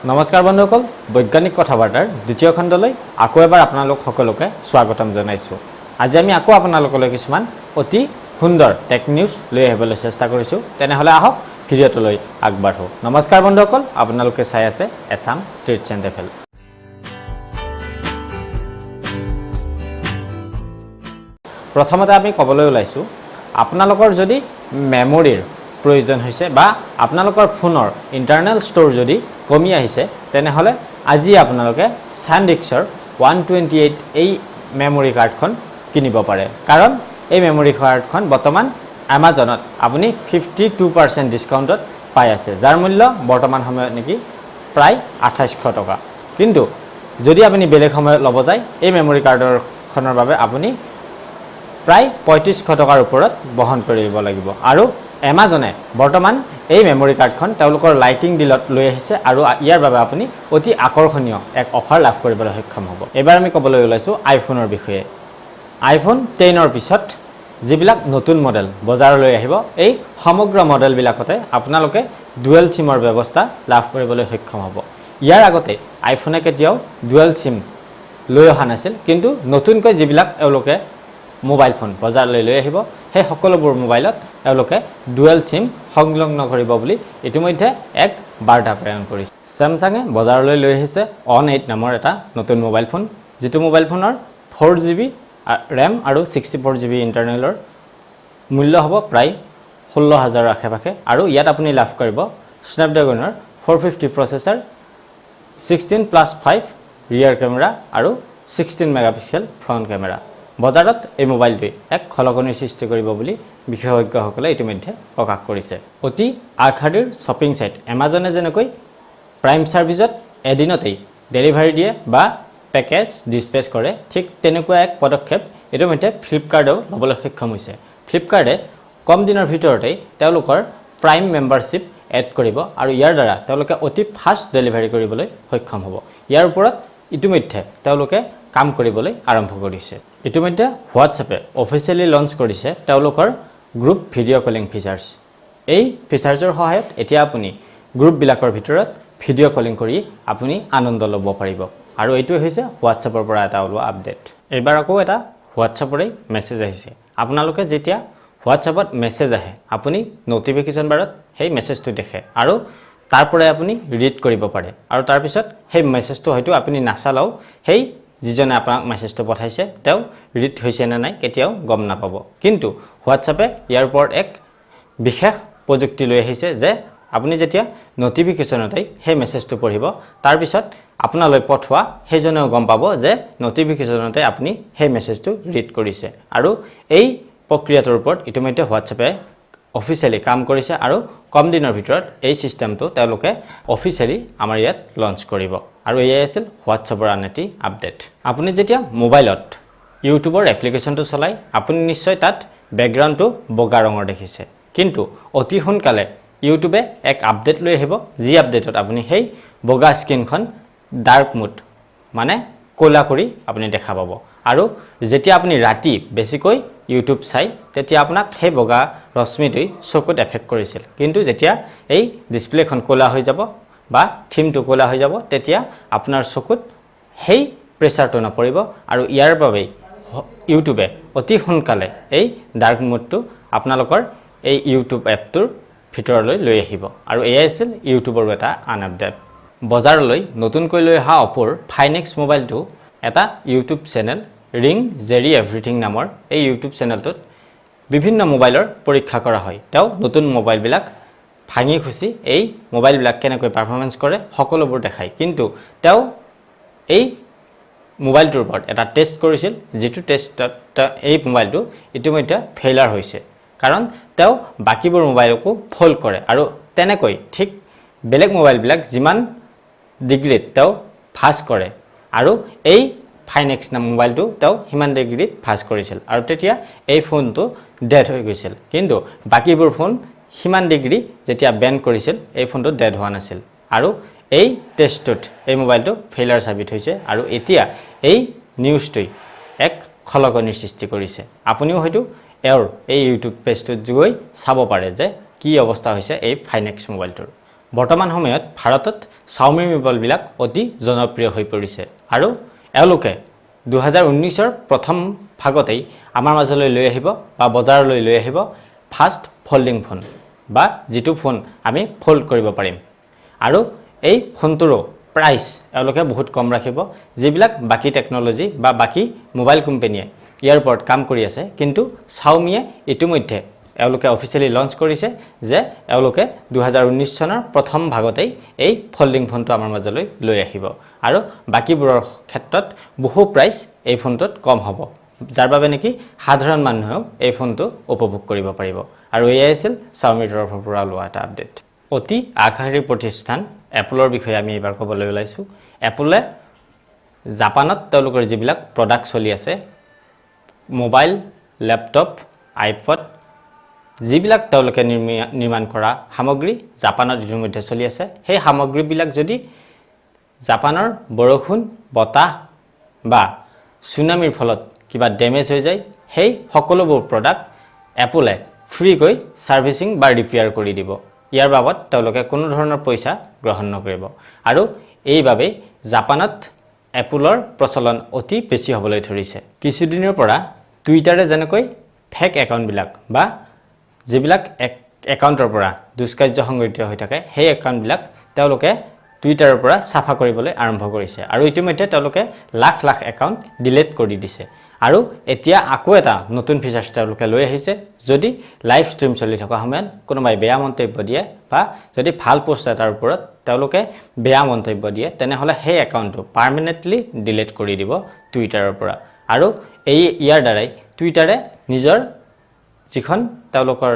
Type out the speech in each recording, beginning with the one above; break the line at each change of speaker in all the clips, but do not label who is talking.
নমস্কাৰ বন্ধুসকল, বৈজ্ঞানিক কথাবাৰ্তাৰ দ্বিতীয় খণ্ডলৈ আকৌ এবাৰ আপোনালোক সকলোকে স্বাগতম জনাইছোঁ। আজি আমি আকৌ আপোনালোকলৈ কিছুমান অতি সুন্দৰ টেক নিউজ লৈ আহিবলৈ চেষ্টা কৰিছোঁ। তেনেহ'লে আহক ভিডিঅ'টোলৈ আগবাঢ়ো। নমস্কাৰ বন্ধুসকল, আপোনালোকে চাই আছে এছাম ট্ৰিটছ এণ্ড ট্ৰেভেল। প্ৰথমতে আমি ক'বলৈ ওলাইছোঁ, আপোনালোকৰ যদি মেমৰিৰ প্ৰয়োজন হৈছে বা আপোনালোকৰ ফোনৰ ইণ্টাৰনেল ষ্ট'ৰ যদি কমি আহিছে, তেনেহ'লে আজি আপোনালোকে SanDiskৰ 128 এই মেমৰি কাৰ্ডখন কিনিব পাৰে। কাৰণ এই মেমৰি কাৰ্ডখন বৰ্তমান এমাজনত আপুনি 52% ডিছকাউণ্টত পাই আছে, যাৰ মূল্য বৰ্তমান সময়ত নেকি প্ৰায় 2800 টকা। কিন্তু যদি আপুনি বেলেগ সময়ত ল'ব যায়, এই মেমৰি কাৰ্ডখনৰ বাবে আপুনি প্ৰায় 3500 টকাৰ ওপৰত বহন কৰিব লাগিব। আৰু এমাজনে বৰ্তমান এই মেমৰি কাৰ্ডখন তেওঁলোকৰ লাইটিং ডিলত লৈ আহিছে আৰু ইয়াৰ বাবে আপুনি অতি আকৰ্ষণীয় এক অফাৰ লাভ কৰিবলৈ সক্ষম হ'ব। এবাৰ আমি ক'বলৈ ওলাইছোঁ আইফোনৰ বিষয়ে। আইফোন 10ৰ পিছত যিবিলাক নতুন মডেল বজাৰলৈ আহিব, এই সমগ্ৰ মডেলবিলাকতে আপোনালোকে ডুৱেল চিমৰ ব্যৱস্থা লাভ কৰিবলৈ সক্ষম হ'ব। ইয়াৰ আগতে আইফোনে কেতিয়াও ডুৱেল চিম লৈ অহা নাছিল, কিন্তু নতুনকৈ যিবিলাক এওঁলোকে মোবাইল ফোন বজাৰলৈ লৈ আহিব, সেই সকলোবোৰ মোবাইলত এওঁলোকে ডুৱেল চিম সংলগ্ন কৰিব বুলি ইতিমধ্যে এক বাৰ্তা প্ৰেৰণ কৰিছে। ছেমছাঙে বজাৰলৈ লৈ আহিছে অন 8 নামৰ এটা নতুন মোবাইল ফোন, যিটো মোবাইল ফোনৰ 4GB ৰেম আৰু 64 GB ইণ্টাৰনেলৰ মূল্য হ'ব প্ৰায় 16,000 আশে-পাশে। আৰু ইয়াত আপুনি লাভ কৰিব স্নেপড্ৰেগনৰ 450 প্ৰচেছৰ, 16+5 ৰিয়াৰ কেমেৰা আৰু 16 মেগাপিক্সেল ফ্ৰণ্ট কেমেৰা। বজাৰত এই মোবাইলটোৱে এক খলকনিৰ সৃষ্টি কৰিব বুলি বিশেষজ্ঞসকলে ইতিমধ্যে প্ৰকাশ কৰিছে। অতি আগশাৰীৰ শ্বপিং ছাইট এমাজনে যেনেকৈ প্ৰাইম ছাৰ্ভিচত এদিনতেই ডেলিভাৰী দিয়ে বা পেকেজ ডিছপেচ কৰে, ঠিক তেনেকুৱা এক পদক্ষেপ ইতিমধ্যে ফ্লিপকাৰ্টেও ল'বলৈ সক্ষম হৈছে। ফ্লিপকাৰ্টে কম দিনৰ ভিতৰতেই তেওঁলোকৰ প্ৰাইম মেম্বাৰশ্বিপ এড কৰিব আৰু ইয়াৰ দ্বাৰা তেওঁলোকে অতি ফাষ্ট ডেলিভাৰী কৰিবলৈ সক্ষম হ'ব। ইয়াৰ ওপৰত ইতিমধ্যে তেওঁলোকে কাম কৰিবলৈ আৰম্ভ কৰিছে। ইতিমধ্যে হোৱাটছএপে অফিচিয়েলি লঞ্চ কৰিছে তেওঁলোকৰ গ্ৰুপ ভিডিঅ' কলিং ফিচাৰ্ছ। এই ফিচাৰ্ছৰ সহায়ত এতিয়া আপুনি গ্ৰুপবিলাকৰ ভিতৰত ভিডিঅ' কলিং কৰি আপুনি আনন্দ ল'ব পাৰিব। আৰু এইটোৱে হৈছে হোৱাটছএপৰ পৰা এটা ওলোৱা আপডেট। এইবাৰ আকৌ এটা হোৱাটছএপৰে মেছেজ আহিছে। আপোনালোকে যেতিয়া হোৱাটছএপত মেছেজ আহে, আপুনি ন'টিফিকেশ্যন বাৰত সেই মেছেজটো দেখে আৰু তাৰ পৰাই আপুনি ৰিড কৰিব পাৰে। আৰু তাৰপিছত সেই মেছেজটো হয়তো আপুনি নাচালেও সেই যিজনে আপোনাক মেছেজটো পঠাইছে তেওঁ ৰিড হৈছে নে নাই কেতিয়াও গম নাপাব। কিন্তু হোৱাটছএপে ইয়াৰ ওপৰত এক বিশেষ প্ৰযুক্তি লৈ আহিছে যে আপুনি যেতিয়া ন'টিফিকেশ্যনতেই সেই মেছেজটো পঢ়িব, তাৰপিছত আপোনালৈ পঠোৱা সেইজনেও গম পাব যে ন'টিফিকেশ্যনতে আপুনি সেই মেছেজটো ৰিড কৰিছে। আৰু এই প্ৰক্ৰিয়াটোৰ ওপৰত ইতিমধ্যে হোৱাটছএপে অফিচিয়েলি কাম কৰিছে আৰু কম দিনৰ ভিতৰত এই ছিষ্টেমটো তেওঁলোকে অফিচিয়েলি আমাৰ ইয়াত লঞ্চ কৰিব। আৰু এয়াই আছিল হোৱাটছএপৰ আন এটি আপডেট। আপুনি যেতিয়া মোবাইলত ইউটিউবৰ এপ্লিকেশ্যনটো চলাই, আপুনি নিশ্চয় তাত বেকগ্ৰাউণ্ডটো বগা ৰঙৰ দেখিছে। কিন্তু অতি সোনকালে ইউটিউবে এক আপডেট লৈ আহিব, যি আপডেটত আপুনি সেই বগা স্ক্ৰীনখন ডাৰ্ক মুড মানে ক'লা কৰি আপুনি দেখা পাব। আৰু যেতিয়া আপুনি ৰাতি বেছিকৈ ইউটিউব চাই, তেতিয়া আপোনাক সেই বগা ৰশ্মিটোই চকুত এফেক্ট কৰিছিল। কিন্তু যেতিয়া এই ডিছপ্লেখন ক'লা হৈ যাব বা থিমটো ক'লা হৈ যাব, তেতিয়া আপোনাৰ চকুত সেই প্ৰেছাৰটো নপৰিব। আৰু ইয়াৰ বাবেই ইউটিউবে অতি সোনকালে এই ডাৰ্ক মুডটো আপোনালোকৰ এই ইউটিউব এপটোৰ ভিতৰলৈ লৈ আহিব। আৰু এয়াই আছিল ইউটিউবৰ এটা আন আপডেট। বজাৰলৈ নতুনকৈ লৈ অহা অপ'ৰ ফাইনেক্স মোবাইলটো এটা YouTube channel ring Jerry everything নামৰ এই ইউটিউব চেনেলটোত বিভিন্ন মোবাইলৰ পৰীক্ষা কৰা হয়। তেওঁ নতুন মোবাইলবিলাক ভাঙি খুচি এই মোবাইলবিলাক কেনেকৈ পাৰফৰ্মেঞ্চ কৰে সকলোবোৰ দেখায়। কিন্তু তেওঁ এই মোবাইলটোৰ ওপৰত এটা টেষ্ট কৰিছিল, যিটো টেষ্টত এই মোবাইলটো ইতিমধ্যে ফেইলাৰ হৈছে। কাৰণ তেওঁ বাকীবোৰ মোবাইলকো ফ'ল্ড কৰে আৰু তেনেকৈ ঠিক বেলেগ মোবাইলবিলাক যিমান ডিগ্ৰীত তেওঁ ফাজ কৰে আৰু এই ফাইনেক্স নাম মোবাইলটো তেওঁ সিমান ডিগ্ৰীত ফাজ কৰিছিল আৰু তেতিয়া এই ফোনটো ডেড হৈ গৈছিল। কিন্তু বাকীবোৰ ফোন সিমান ডিগ্ৰী যেতিয়া বেন কৰিছিল, এই ফোনটো ডেড হোৱা নাছিল। আৰু এই টেষ্টটোত এই মোবাইলটো ফেইলাৰ সাবিত হৈছে আৰু এতিয়া এই নিউজটোই এক খলকনিৰ সৃষ্টি কৰিছে। আপুনিও হয়তো এই ইউটিউব পেজটোত গৈ চাব পাৰে যে কি অৱস্থা হৈছে এই ফাইনেক্স মোবাইলটোৰ। বৰ্তমান সময়ত ভাৰতত Xiaomi মোবাইলবিলাক অতি জনপ্ৰিয় হৈ পৰিছে আৰু এওঁলোকে 2019ৰ প্ৰথম ভাগতেই আমাৰ মাজলৈ লৈ আহিব বা বজাৰলৈ লৈ আহিব ফাষ্ট ফল্ডিং ফোন বা যিটো ফোন আমি ফল্ড কৰিব পাৰিম আৰু এই ফোনটোৰো প্ৰাইচ এওঁলোকে বহুত কম ৰাখিব যিবিলাক বাকি টেকনলজি বা বাকি মোবাইল কোম্পানীয়ে ইয়াৰ ওপৰত কাম কৰি আছে কিন্তু Xiaomiয়ে ইতিমধ্যে এওঁলোকে অফিচিয়েলি লঞ্চ কৰিছে যে এওঁলোকে 2019 চনৰ প্ৰথম ভাগতেই এই ফল্ডিং ফোনটো আমাৰ মাজলৈ লৈ আহিব আৰু বাকিবোৰৰ ক্ষেত্ৰত বহু প্ৰাইচ এই ফোনটোত কম হ'ব যাৰ বাবে নেকি সাধাৰণ মানুহেও এই ফোনটো উপভোগ কৰিব পাৰিব আৰু এয়াই আছিল Xiaomiৰ তৰফৰ পৰা লোৱা এটা আপডেট অতি আগশাৰীৰ প্ৰতিষ্ঠান এপলৰ বিষয়ে আমি এবাৰ ক'বলৈ ওলাইছো এপলে জাপানত তেওঁলোকৰ যিবিলাক প্ৰডাক্ট চলি আছে মোবাইল ল্যাপটপ আইপড যিবিলাক তেওঁলোকে নিৰ্মাণ কৰা সামগ্ৰী জাপানত ইতিমধ্যে চলি আছে সেই সামগ্ৰীবিলাক যদি জাপানৰ বৰষুণ বতাহ বা সুনামিৰ ফলত কিবা ড্যামেজ হৈ যায় সেই সকলোবোৰ প্ৰডাক্ট এপলে ফ্ৰীকৈ সাৰ্ভিসিং বা ৰিপেয়াৰ কৰি দিব ইয়াৰ বাবদ তেওঁলোকে কোনো ধৰণৰ পইচা গ্ৰহণ নকৰিব আৰু এইভাবে জাপানত এপলৰ প্ৰচলন অতি বেছি হ'বলৈ ধৰিছে কিছুদিনৰ পৰা টুইটাৰে যেনেকৈ ফেক একাউণ্টবিলাক বা যিবিলাক একাউণ্টৰ পৰা দুষ্কাৰ্য সংঘটিত হৈ থাকে সেই একাউণ্টবিলাক তেওঁলোকে টুইটাৰৰ পৰা সাফা কৰিবলৈ আৰম্ভ কৰিছে আৰু ইতিমধ্যে তেওঁলোকে লাখ লাখ একাউণ্ট ডিলিট কৰি দিছে আৰু এতিয়া আকৌ এটা নতুন ফিচাৰ তেওঁলোকে লৈ আহিছে যদি লাইভ ষ্ট্ৰীম চলি থকা সময়ত কোনোবাই বেয়া মন্তব্য দিয়ে বা যদি ভাল পোষ্ট এটাৰ ওপৰত তেওঁলোকে বেয়া মন্তব্য দিয়ে তেনেহলে সেই একাউণ্টটো পাৰ্মানেন্টলি ডিলিট কৰি দিব টুইটাৰৰ পৰা আৰু এই ইয়াৰ দ্বাৰাই টুইটাৰে নিজৰ যিখন তেওঁলোকৰ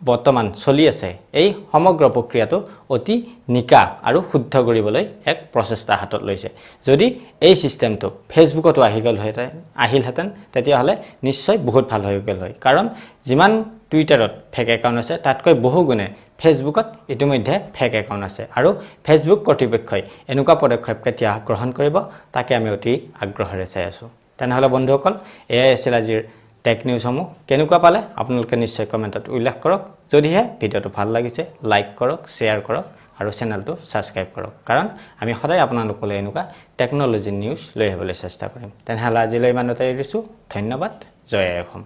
বৰ্তমান চলি আছে এই সমগ্ৰ প্ৰক্ৰিয়াটো অতি নিকা আৰু শুদ্ধ কৰিবলৈ এক প্ৰচেষ্টা হাতত লৈছে যদি এই সিস্টেমটো ফেসবুকতো আহিলহেঁতেন তেতিয়াহলে নিশ্চয় বহুত ভাল হৈ গ'ল হয় কাৰণ যিমান টুইটাৰত ফেক একাউণ্ট আছে তাতকৈ বহু গুণে ফেসবুকত ইতিমধ্যে ফেক একাউণ্ট আছে আৰু ফেসবুক কৰ্তৃপক্ষই এনেকুৱা পদক্ষেপ কেতিয়া গ্ৰহণ কৰিব তাকে আমি অতি আগ্ৰহেৰে চাই আছো তেনেহলে বন্ধুসকল এয়াই আছিল আজিৰ টেক নিউজসমূহ কেনেকুৱা পালে আপোনালোকে নিশ্চয় কমেণ্টত উল্লেখ কৰক যদিহে ভিডিঅটো ভাল লাগিছে লাইক কৰক শ্বেয়াৰ কৰক আৰু চেনেলটো সাবস্ক্ৰাইব কৰক কাৰণ আমি সদায় আপোনালোকলৈ এনেকুৱা টেকনলজি নিউজ লৈ আহিবলৈ চেষ্টা কৰিম তেনেহলে আজিলৈ ইমানতে এৰিছো ধন্যবাদ জয় অসম